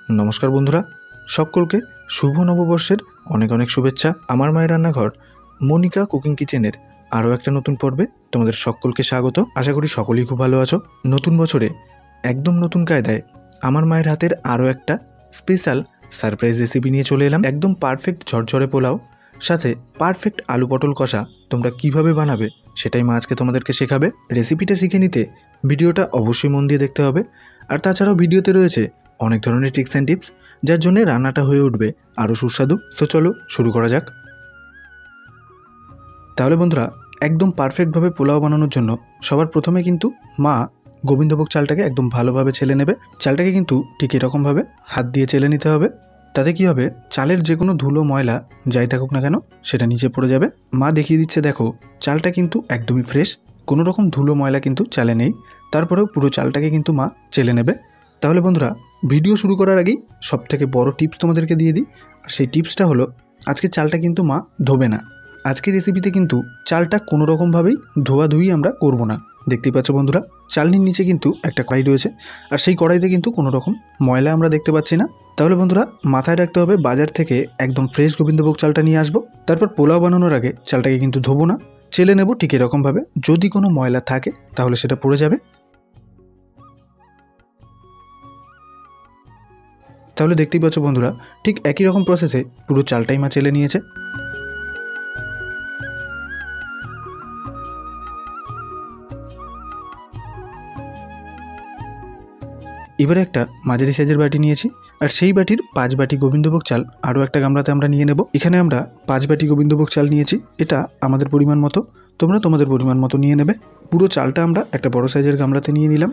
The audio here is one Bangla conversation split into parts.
নমস্কার বন্ধুরা, সকলকে শুভ নববর্ষের অনেক অনেক শুভেচ্ছা। আমার মায়ের রান্নাঘর মনিকা কুকিং কিচেনের আরও একটা নতুন পর্বে তোমাদের সকলকে স্বাগত। আশা করি সকলেই খুব ভালো আছো। নতুন বছরে একদম নতুন কায়দায় আমার মায়ের হাতের আরও একটা স্পেশাল সারপ্রাইজ রেসিপি নিয়ে চলে এলাম। একদম পারফেক্ট ঝরঝরে পোলাও, সাথে পারফেক্ট আলু পটল কষা তোমরা কিভাবে বানাবে সেটাই মা আজকে তোমাদেরকে শেখাবে। রেসিপিটা শিখে নিতে ভিডিওটা অবশ্যই মন দিয়ে দেখতে হবে। আর তাছাড়াও ভিডিওতে রয়েছে অনেক ধরনের ট্রিক্স অ্যান্ড টিপস, যার জন্য রান্নাটা হয়ে উঠবে আরও সুস্বাদু। তো চলো শুরু করা যাক। তাহলে বন্ধুরা, একদম পারফেক্টভাবে পোলাও বানানোর জন্য সবার প্রথমে কিন্তু মা গোবিন্দভোগ চালটাকে একদম ভালোভাবে ছেলে নেবে। চালটাকে কিন্তু ঠিক এরকমভাবে হাত দিয়ে চেলে নিতে হবে। তাতে কি হবে, চালের যে কোনো ধুলো ময়লা যাই থাকুক না কেন সেটা নিচে পড়ে যাবে। মা দেখিয়ে দিচ্ছে, দেখো চালটা কিন্তু একদমই ফ্রেশ, কোনো রকম ধুলো ময়লা কিন্তু চালে নেই। তারপরেও পুরো চালটাকে কিন্তু মা চেলে নেবে। তাহলে বন্ধুরা, ভিডিও শুরু করার আগেই সবথেকে বড় টিপস তোমাদেরকে দিয়ে দিই। আর সেই টিপসটা হলো, আজকে চালটা কিন্তু মা ধোবে না। আজকের রেসিপিতে কিন্তু চালটা কোনো রকমভাবেই ধোয়াধুয়ি আমরা করব না। দেখতেই পাচ্ছ বন্ধুরা, চালনির নিচে কিন্তু একটা কড়াই রয়েছে, আর সেই কড়াইতে কিন্তু কোনো রকম ময়লা আমরা দেখতে পাচ্ছি না। তাহলে বন্ধুরা, মাথায় রাখতে হবে বাজার থেকে একদম ফ্রেশ গোবিন্দভোগ চালটা নিয়ে আসবো। তারপর পোলাও বানানোর আগে চালটাকে কিন্তু ধোবো না, চেলে নেব ঠিক এরকমভাবে। যদি কোনো ময়লা থাকে তাহলে সেটা পড়ে যাবে। তাহলে দেখতেই পাচ্ছ বন্ধুরা, ঠিক একই রকম প্রসেসে পুরো চালটাই মা চেলে নিয়েছে। এবারে একটা মাঝারি সাইজের বাটি নিয়েছি, আর সেই বাটির 5 বাটি গোবিন্দভোগ চাল আরও একটা গামলাতে আমরা নিয়ে নেব। এখানে আমরা 5 বাটি গোবিন্দভোগ চাল নিয়েছি, এটা আমাদের পরিমাণ মতো, তোমরা তোমাদের পরিমাণ মতো নিয়ে নেবে। পুরো চালটা আমরা একটা বড় সাইজের গামলাতে নিয়ে নিলাম।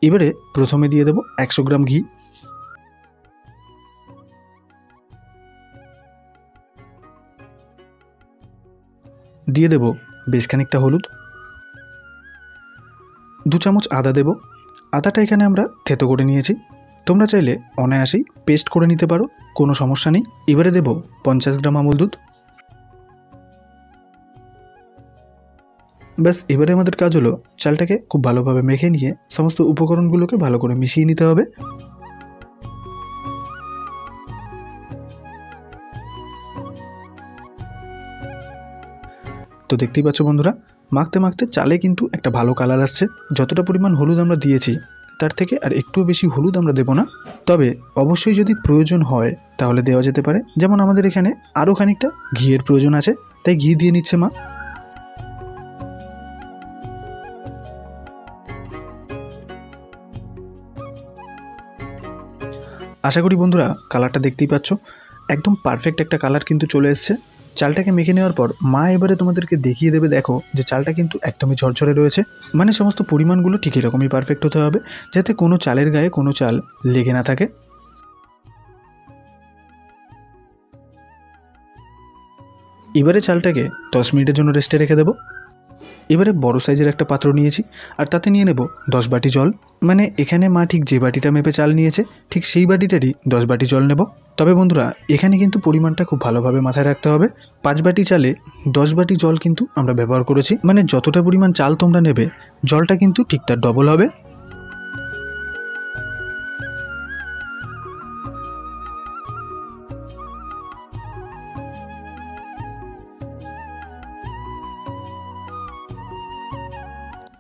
এবারে প্রথমে দিয়ে দেবো 100 গ্রাম ঘি, দিয়ে দেব বেশ খানিকটা হলুদ, 2 চামচ আদা দেব। আদাটা এখানে আমরা থেতো করে নিয়েছি, তোমরা চাইলে অনায়াসেই পেস্ট করে নিতে পারো, কোনো সমস্যা নেই। এবারে দেব 50 গ্রাম আমুল দুধ। ব্যাস, এবারে আমাদের কাজ হলো চালটাকে খুব ভালোভাবে মেখে নিয়ে সমস্ত উপকরণগুলোকে ভালো করে মিশিয়ে নিতে হবে। তো দেখতেই পাচ্ছ বন্ধুরা, মাখতে মাখতে চালে কিন্তু একটা ভালো কালার আসছে। যতটা পরিমাণ হলুদ আমরা দিয়েছি তার থেকে আর একটুও বেশি হলুদ আমরা দেব না, তবে অবশ্যই যদি প্রয়োজন হয় তাহলে দেওয়া যেতে পারে। যেমন আমাদের এখানে আরও খানিকটা ঘিয়ের প্রয়োজন আছে, তাই ঘি দিয়ে নিচ্ছে মা। আশা করি বন্ধুরা কালারটা দেখতেই পাচ্ছ, একদম পারফেক্ট একটা কালার কিন্তু চলে এসছে। চালটাকে মেখে নেওয়ার পর মা এবারে তোমাদেরকে দেখিয়ে দেবে, দেখো যে চালটা কিন্তু একদমই ঝরঝরে রয়েছে। মানে সমস্ত পরিমাণগুলো ঠিক এরকমই পারফেক্ট হতে হবে, যাতে কোনো চালের গায়ে কোনো চাল লেগে না থাকে। এবারে চালটাকে 10 মিনিটের জন্য রেস্টে রেখে দেবো। এবারে বড় সাইজের একটা পাত্র নিয়েছি, আর তাতে নিয়ে নেব 10 বাটি জল। মানে এখানে মা ঠিক যে বাটিটা মেপে চাল নিয়েছে ঠিক সেই বাটিটারই 10 বাটি জল নেব। তবে বন্ধুরা, এখানে কিন্তু পরিমাণটা খুব ভালোভাবে মাথায় রাখতে হবে। 5 বাটি চালে 10 বাটি জল কিন্তু আমরা ব্যবহার করেছি, মানে যতটা পরিমাণ চাল তোমরা নেবে জলটা কিন্তু ঠিক তার ডবল হবে।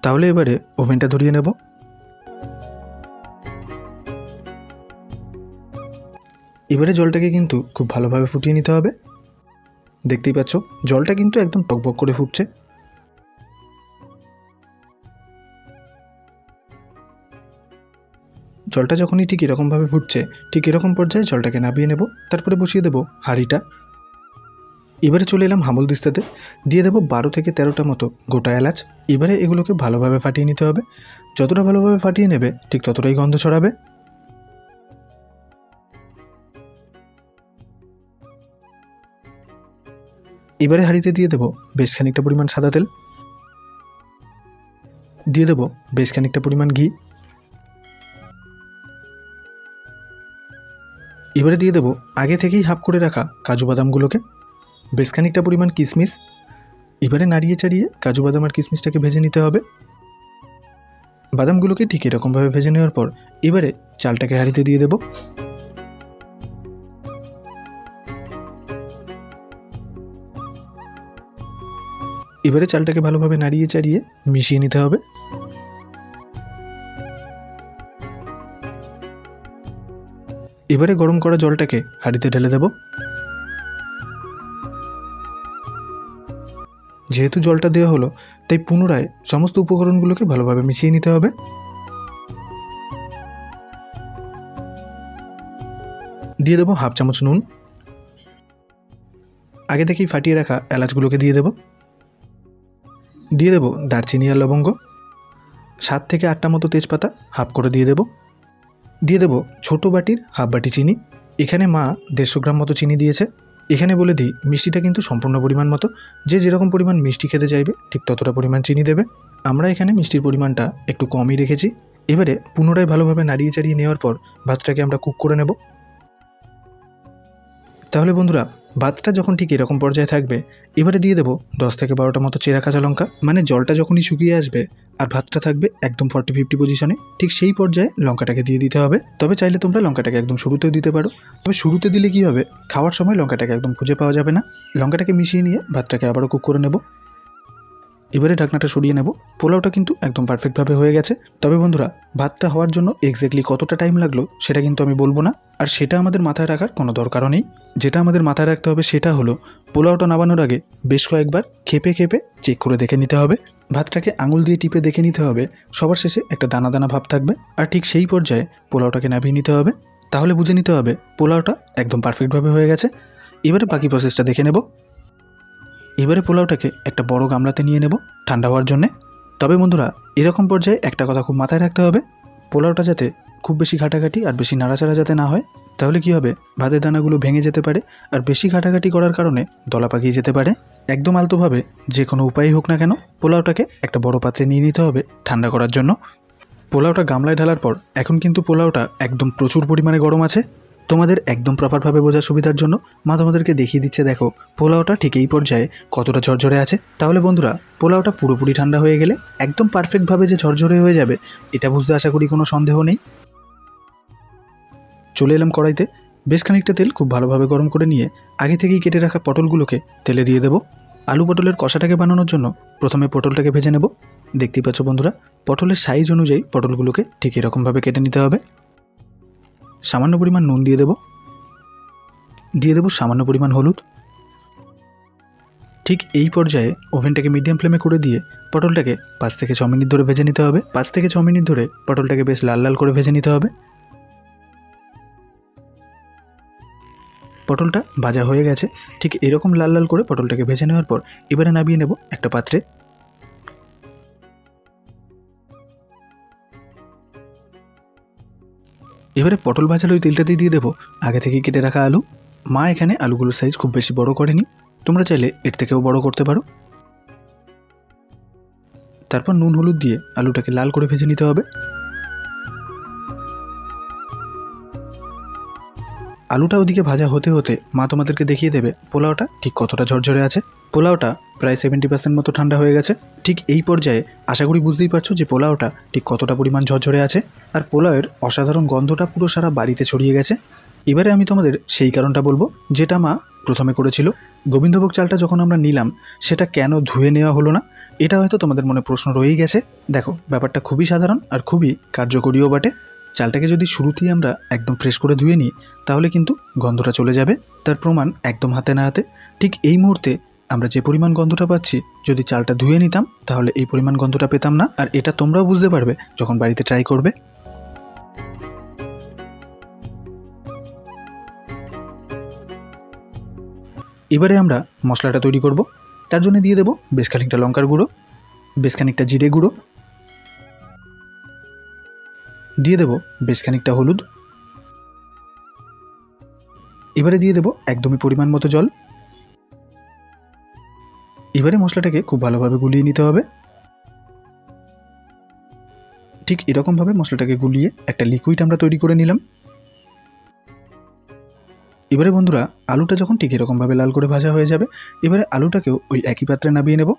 তাহলে এবারে ওভেনটা ধরিয়ে নেব। এবারে জলটাকে কিন্তু খুব ভালোভাবে ফুটিয়ে নিতে হবে। দেখতেই পাচ্ছ জলটা কিন্তু একদম টকবক করে ফুটছে। জলটা যখনই ঠিক এরকমভাবে ফুটছে, ঠিক এরকম পর্যায়ে জলটাকে নামিয়ে নেব। তারপরে বসিয়ে দেব হাঁড়িটা। এবারে চলে এলাম হামল দিস্তাতে, দিয়ে দেবো 12 থেকে 13টা মতো গোটা এলাচ। এবারে এগুলোকে ভালোভাবে ফাটিয়ে নিতে হবে। যতটা ভালোভাবে ফাটিয়ে নেবে ঠিক ততটাই গন্ধ ছড়াবে। এবারে হাঁড়িতে দিয়ে দেবো বেশ খানিকটা পরিমাণ সাদা তেল, দিয়ে দেবো বেশ খানিকটা পরিমাণ ঘি। এবারে দিয়ে দেবো আগে থেকেই হাফ করে রাখা কাজু বাদামগুলোকে, বেশ খানিকটা পরিমাণ কিশমিশ। এবারে নাড়িয়ে চাড়িয়ে কাজু বাদাম আর কিশমিশটাকে ভেজে নিতে হবে। বাদামগুলোকে ঠিক এরকমভাবে ভেজে নেওয়ার পর এবারে চালটাকে হাঁড়িতে দিয়ে দেব। এবারে চালটাকে ভালোভাবে নাড়িয়ে চাড়িয়ে মিশিয়ে নিতে হবে। এবারে গরম করা জলটাকে হাঁড়িতে ঢেলে দেব। যেহেতু জলটা দেওয়া হলো তাই পুনরায় সমস্ত উপকরণগুলোকে ভালোভাবে মিশিয়ে নিতে হবে। দিয়ে দেবো হাফ চামচ নুন। আগে থেকেই ফাটিয়ে রাখা এলাচগুলোকে দিয়ে দেব। দিয়ে দেব দারচিনি আর লবঙ্গ, 7 থেকে 8টা মতো তেজপাতা হাফ করে দিয়ে দেব। দিয়ে দেব ছোটো বাটির হাফ বাটি চিনি। এখানে মা 150 গ্রাম মতো চিনি দিয়েছে। এখানে বলে দিই মিষ্টিটা কিন্তু সম্পূর্ণ পরিমাণ মতো, যে যেরকম পরিমাণ মিষ্টি খেতে চাইবে ঠিক ততটা পরিমাণ চিনি দেবে। আমরা এখানে মিষ্টির পরিমাণটা একটু কমই রেখেছি। এবারে পুনরায় ভালোভাবে নাড়িয়ে চাড়িয়ে নেওয়ার পর ভাতটাকে আমরা কুক করে নেব। তাহলে বন্ধুরা ভাতটা যখন ঠিক এরকম পর্যায়ে থাকবে এবারে দিয়ে দেবো 10 থেকে 12টা মতো চেরা কাঁচা লঙ্কা। মানে জলটা যখনই শুকিয়ে আসবে আর ভাতটা থাকবে একদম 40-50 পজিশনে, ঠিক সেই পর্যায়ে লঙ্কাটাকে দিয়ে দিতে হবে। তবে চাইলে তোমরা লঙ্কাটাকে একদম শুরুতেও দিতে পারো, তবে শুরুতে দিলে কী হবে, খাওয়ার সময় লঙ্কাটাকে একদম খুঁজে পাওয়া যাবে না। লঙ্কাটাকে মিশিয়ে নিয়ে ভাতটাকে আবারও কুক করে নেব। এবারে ঢাকনাটা সরিয়ে নেব। পোলাওটা কিন্তু একদম পারফেক্টভাবে হয়ে গেছে। তবে বন্ধুরা ভাতটা হওয়ার জন্য এক্স্যাক্টলি কতটা টাইম লাগলো সেটা কিন্তু আমি বলবো না, আর সেটা আমাদের মাথায় রাখার কোনো দরকারও নেই। যেটা আমাদের মাথায় রাখতে হবে সেটা হলো পোলাওটা নামানোর আগে বেশ কয়েকবার খেপে খেপে চেক করে দেখে নিতে হবে। ভাতটাকে আঙুল দিয়ে টিপে দেখে নিতে হবে সবার শেষে একটা দানা দানা ভাব থাকবে, আর ঠিক সেই পর্যায়ে পোলাওটাকে নামিয়ে নিতে হবে। তাহলে বুঝে নিতে হবে পোলাওটা একদম পারফেক্টভাবে হয়ে গেছে। এবারে বাকি প্রসেসটা দেখে নেব। এবারে পোলাওটাকে একটা বড় গামলাতে নিয়ে নেব ঠান্ডা হওয়ার জন্যে। তবে বন্ধুরা এরকম পর্যায়ে একটা কথা খুব মাথায় রাখতে হবে, পোলাওটা যাতে খুব বেশি ঘাটাঘাটি আর বেশি নাড়াচাড়া যাতে না হয়, তাহলে কি হবে ভাতের দানাগুলো ভেঙে যেতে পারে, আর বেশি ঘাটাঘাটি করার কারণে দলা পাকিয়ে যেতে পারে। একদম আলতোভাবে যে কোনো উপায়ই হোক না কেন পোলাওটাকে একটা বড় পাত্রে নিয়ে নিতে হবে ঠান্ডা করার জন্য। পোলাওটা গামলায় ঢালার পর এখন কিন্তু পোলাওটা একদম প্রচুর পরিমাণে গরম আছে। তোমাদের একদম প্রপারভাবে বোঝার সুবিধার জন্য মা তোমাদেরকে দেখিয়ে দিচ্ছে, দেখো পোলাওটা ঠিক এই পর্যায়ে কতটা ঝরঝরে আছে। তাহলে বন্ধুরা পোলাওটা পুরোপুরি ঠান্ডা হয়ে গেলে একদম পারফেক্টভাবে যে ঝরঝরে হয়ে যাবে এটা বুঝতে আশা করি কোনো সন্দেহ নেই। চলে এলাম কড়াইতে, বেশ খানিকটা তেল খুব ভালোভাবে গরম করে নিয়ে আগে থেকেই কেটে রাখা পটলগুলোকে তেলে দিয়ে দেব। আলু পটলের কষাটাকে বানানোর জন্য প্রথমে পটলটাকে ভেজে নেব। দেখতেই পাচ্ছ বন্ধুরা পটলের সাইজ অনুযায়ী পটলগুলোকে ঠিক এরকমভাবে কেটে নিতে হবে। সামান্য পরিমাণ নুন দিয়ে দেব। দিয়ে দেব সামান্য পরিমাণ হলুদ। ঠিক এই পর্যায়ে ওভেনটাকে মিডিয়াম ফ্লেমে করে দিয়ে পটলটাকে 5 থেকে 6 মিনিট ধরে ভেজে নিতে হবে। 5 থেকে 6 মিনিট ধরে পটলটাকে বেশ লাল লাল করে ভেজে নিতে হবে। পটলটা ভাজা হয়ে গেছে, ঠিক এরকম লাল লাল করে পটলটাকে ভেজে নেওয়ার পর এবারে নামিয়ে নেব একটা পাত্রে। এবারে পটল ভাজার ওই তেলটাতেই দিয়ে দেবো আগে থেকে কেটে রাখা আলু। মা এখানে আলুগুলোর সাইজ খুব বেশি বড় করেনি, তোমরা চাইলে এর থেকেও বড় করতে পারো। তারপর নুন হলুদ দিয়ে আলুটাকে লাল করে ভেজে নিতে হবে। আলুটা ওদিকে ভাজা হতে হতে মা তোমাদেরকে দেখিয়ে দেবে পোলাওটা ঠিক কতটা ঝরঝরে আছে। পোলাওটা প্রায় 70% মতো ঠান্ডা হয়ে গেছে। ঠিক এই পর্যায়ে আশা করি বুঝতেই পারছো যে পোলাওটা ঠিক কতটা পরিমাণ ঝরঝরে আছে, আর পোলাওয়ের অসাধারণ গন্ধটা পুরো সারা বাড়িতে ছড়িয়ে গেছে। এবারে আমি তোমাদের সেই কারণটা বলবো যেটা মা প্রথমে করেছিল। গোবিন্দভোগ চালটা যখন আমরা নিলাম সেটা কেন ধুয়ে নেওয়া হলো না, এটা হয়তো তোমাদের মনে প্রশ্ন রয়েই গেছে। দেখো ব্যাপারটা খুবই সাধারণ আর খুবই কার্যকরীও বটে। চালটাকে যদি শুরুতেই আমরা একদম ফ্রেশ করে ধুয়ে নিই তাহলে কিন্তু গন্ধটা চলে যাবে, তার প্রমাণ একদম হাতে না হাতে। ঠিক এই মুহূর্তে আমরা যে পরিমাণ গন্ধটা পাচ্ছি, যদি চালটা ধুয়ে নিতাম তাহলে এই পরিমাণ গন্ধটা পেতাম না, আর এটা তোমরাও বুঝতে পারবে যখন বাড়িতে ট্রাই করবে। এবারে আমরা মশলাটা তৈরি করব। তার জন্য দিয়ে দেব বেশ খানিকটা লঙ্কার গুঁড়ো, বেশ খানিকটা জিরে গুঁড়ো, দিয়ে দেব বেশ খানিকটা হলুদ। এবারে দিয়ে দেব একদমই পরিমাণ মতো জল। এবারে মশলাটাকে খুব ভালোভাবে গুলিয়ে নিতে হবে। ঠিক এরকমভাবে মশলাটাকে গুলিয়ে একটা লিকুইড আমরা তৈরি করে নিলাম। এবারে বন্ধুরা আলুটা যখন ঠিক এরকমভাবে লাল করে ভাজা হয়ে যাবে এবারে আলুটাকেও ওই একই পাত্রে নামিয়ে নেব।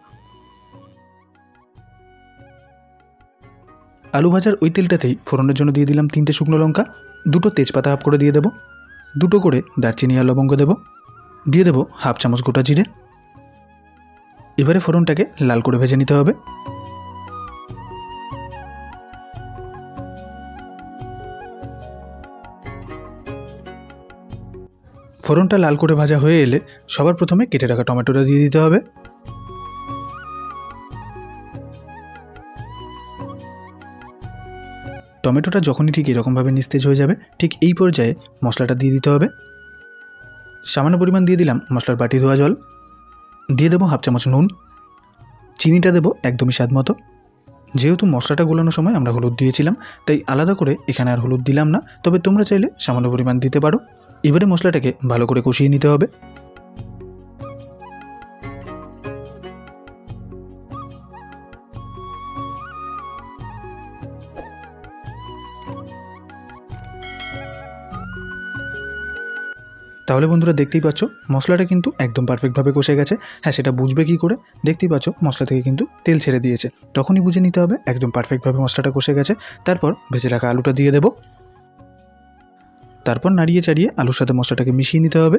আলু ভাজার ওই তেলটাতেই ফোড়নের জন্য দিয়ে দিলাম 3টে শুকনো লঙ্কা, 2টো তেজপাতা হাফ করে দিয়ে দেবো, 2টো করে দারচিনি আর লবঙ্গ দেব, দিয়ে দেবো হাফ চামচ গোটা জিরে। এবারে ফোড়নটাকে লাল করে ভেজে নিতে হবে। ফোড়নটা লাল করে ভাজা হয়ে এলে সবার প্রথমে কেটে রাখা টমেটোটা দিয়ে দিতে হবে। টমেটোটা যখনই ঠিক এরকমভাবে নিস্তেজ হয়ে যাবে ঠিক এই পর্যায়ে মশলাটা দিয়ে দিতে হবে। সামান্য পরিমাণ দিয়ে দিলাম মশলার বাটি ধোয়া জল, দিয়ে দেবো হাফ চামচ নুন, চিনিটা দেবো একদমই স্বাদ মতো। যেহেতু মশলাটা গোলানোর সময় আমরা হলুদ দিয়েছিলাম তাই আলাদা করে এখানে আর হলুদ দিলাম না, তবে তোমরা চাইলে সামান্য পরিমাণ দিতে পারো। এবারে মশলাটাকে ভালো করে কষিয়ে নিতে হবে। তাহলে বন্ধুরা দেখতেই পাচ্ছ মশলাটা কিন্তু একদম পারফেক্টভাবে কষে গেছে। হ্যাঁ, সেটা বুঝবে কী করে, দেখতেই পাচ্ছ মশলা থেকে কিন্তু তেল ছেড়ে দিয়েছে, তখনই বুঝে নিতে হবে একদম পারফেক্টভাবে মশলাটা কষে গেছে। তারপর ভেজে রাখা আলুটা দিয়ে দেবো, তারপর নাড়িয়ে চাড়িয়ে আলুর সাথে মশলাটাকে মিশিয়ে নিতে হবে।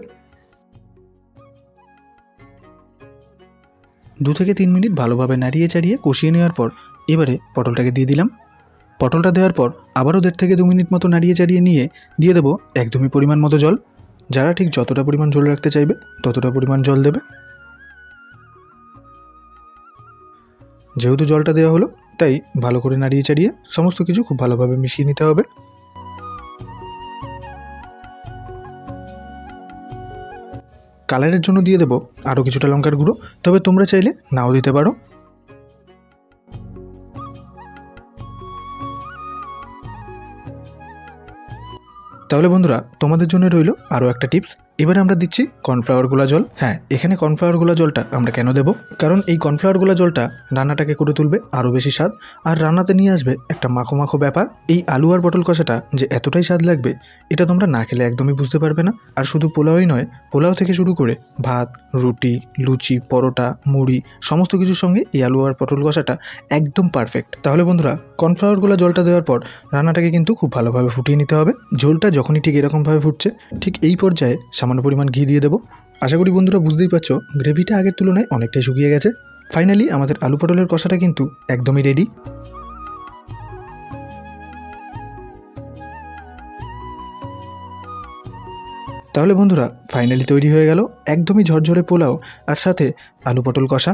2 থেকে 3 মিনিট ভালোভাবে নাড়িয়ে চাড়িয়ে কষিয়ে নেওয়ার পর এবারে পটলটাকে দিয়ে দিলাম। পটলটা দেওয়ার পর আবারও 1.5 থেকে 2 মিনিট মতো নাড়িয়ে চাড়িয়ে নিয়ে দিয়ে দেবো একদমই পরিমাণ মতো জল। যারা ঠিক যতটা পরিমাণ ঝোল রাখতে চাইবে ততটা পরিমাণ জল দেবে। যেহেতু জলটা দেওয়া হলো তাই ভালো করে নাড়িয়ে চাড়িয়ে সমস্ত কিছু খুব ভালোভাবে মিশিয়ে নিতে হবে। কালারের জন্য দিয়ে দেবো আরও কিছুটা লঙ্কার গুঁড়ো, তবে তোমরা চাইলে নাও দিতে পারো। তাহলে বন্ধুরা তোমাদের জন্য রইল আরও একটা টিপস। এবারে আমরা দিচ্ছি কর্নফ্লাওয়ার গোলা জল। হ্যাঁ, এখানে কর্নফ্লাওয়ার গোলা জলটা আমরা কেন দেবো, কারণ এই কর্নফ্লাওয়ার গোলা জলটা রান্নাটাকে করে তুলবে আরও বেশি স্বাদ, আর রান্নাতে নিয়ে আসবে একটা মাখো মাখো ব্যাপার। এই আলু আর পটল কষাটা যে এতটাই স্বাদ লাগবে এটা তোমরা না খেলে একদমই বুঝতে পারবে না। আর শুধু পোলাওই নয়, পোলাও থেকে শুরু করে ভাত, রুটি, লুচি, পরোটা, মুড়ি সমস্ত কিছুর সঙ্গে এই আলু আর পটল কষাটা একদম পারফেক্ট। তাহলে বন্ধুরা কর্নফ্লাওয়ার গোলা জলটা দেওয়ার পর রান্নাটাকে কিন্তু খুব ভালোভাবে ফুটিয়ে নিতে হবে। ঝোলটা যখনই ঠিক এরকমভাবে ফুটছে ঠিক এই পর্যায়ে সামান্য পরিমাণ ঘি দিয়ে দেবো। আশা করি বন্ধুরা বুঝতেই পারছো গ্রেভিটা আগের তুলনায় অনেকটাই শুকিয়ে গেছে। ফাইনালি আমাদের আলু পটলের কষাটা কিন্তু একদমই রেডি। তাহলে বন্ধুরা ফাইনালি তৈরি হয়ে গেল একদমই ঝরঝরে পোলাও আর সাথে আলু পটল কষা।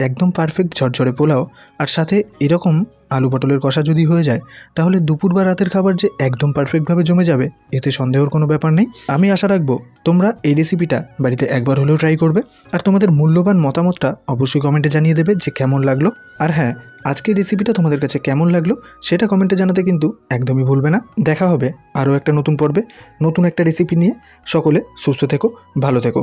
একদম পারফেক্ট ঝরঝরে পোলাও আর সাথে এরকম আলু পটলের কষা যদি হয়ে যায় তাহলে দুপুর বা রাতের খাবার যে একদম পারফেক্টভাবে জমে যাবে এতে সন্দেহের কোনো ব্যাপার নেই। আমি আশা রাখবো তোমরা এই রেসিপিটা বাড়িতে একবার হলেও ট্রাই করবে আর তোমাদের মূল্যবান মতামতটা অবশ্যই কমেন্টে জানিয়ে দেবে যে কেমন লাগলো। আর হ্যাঁ, আজকের রেসিপিটা তোমাদের কাছে কেমন লাগলো সেটা কমেন্টে জানাতে কিন্তু একদমই ভুলবে না। দেখা হবে আরও একটা নতুন পর্বে নতুন একটা রেসিপি নিয়ে। সকলে সুস্থ থেকো, ভালো থেকো।